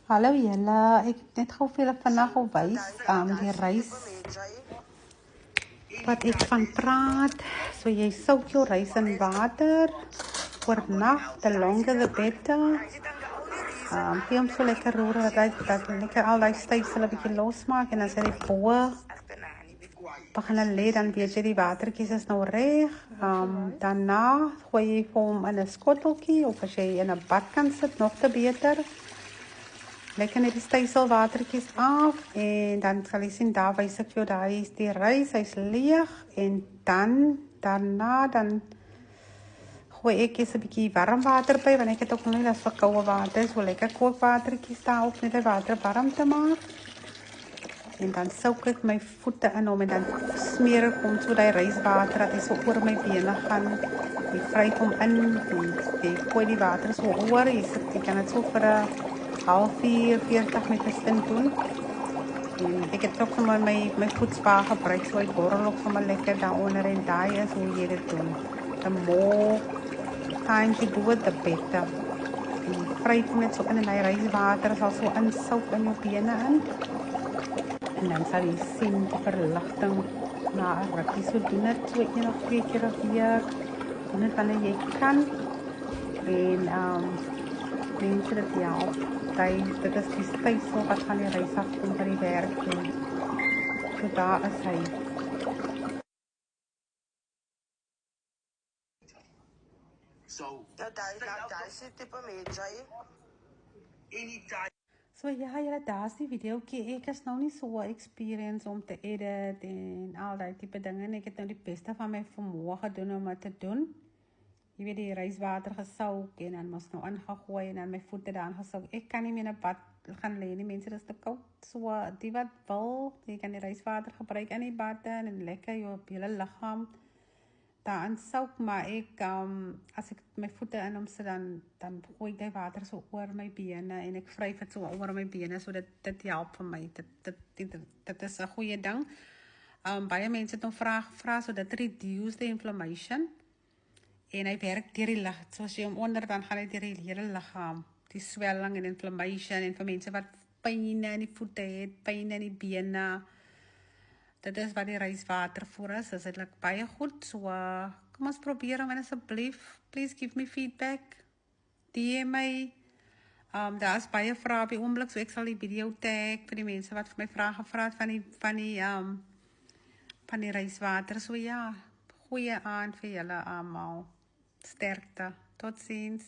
Hallo julle, ek het net gou vir julle vandag gewys die rys wat ek van praat. So jy soak jou rys in water oornag, the longer the better. Gee hom so lekker roer dat lekker al die styfsel 'n bietjie losmaak en as hy die boe begin lê, dan weet jy die watertjies is nou reg. Daarna gooi jy vir hom in 'n skotteltjie of as jy in 'n bad kan sit, nog te beter. Lekker net die styfselwatertjies af en dan sal jy sien daar wys ek jou daar is die rys, hy's leeg en daarna gooi ek eens 'n bietjie warm water by want ek het ook nog nie dat vir koue water, so lekker kookwatertjies daar op net die water warm te maak. En dan soak ek my voete in hom en dan smeer ek hom so die ryswater dat hy so oor my bene gaan. Ek vryf hom in en ek gooi die water so oor. Jy kan dit so vir 'n halfuur, 40 minute doen. En ek het ook sommer my voetspa gebruik, so ek borrel ook sommer lekker daaronder en daai is hoe jy dit doen. The more times you do it, the better. En vryf hom net so in die ryswater, sal so insouk in jou bene in. En dan sal jy sien die verligting na 'n rukkie. So doen dit so 1 of 2 keer 'n week. Doen dit wanneer jy kan. En mense dit help. Dit is die styfsel wat van die rys af kom by die werk doen. So daar is hy. So ja, daar is die videoetjie. Ek is nou nie so experience om te edit en al die tipe dinge. Ek het nou die beste van my vermoë gedoen om dit te doen. Jy weet die ryswater gesouk en dan mos nou ingegooi en dan my voete daar gesouk. Ek kan nie meer in 'n bad gaan lê nie, mense, dis te koud. So die wat wil, jy kan die ryswater gebruik in die bad en lekker jou hele liggaam daarin souk, maar ek as ek my voete in hom sit dan gooi ek die water so oor my bene en ek vryf dit so oor my bene, so dit help vir my. Dit is 'n goeie ding. Baie mense het nou vra so dit reduce the inflammation. En hy werk deur die lig. So as jy hom onder, dan gaan hy deur die hele liggaam. Die swelling en inflammation en vir mense wat pynne in die voete het, pynne in die bene. Dit is wat die ryswater vir is. Dit is baie goed. So kom ons probeer hom en asseblief. Please give me feedback. DM my. Daar is baie vrae op die oomblik, so ek sal die video tag vir die mense wat vir my vrae gevra het van die ryswater. So ja, goeie aand vir julle almal. Sterkte. Tot ziens.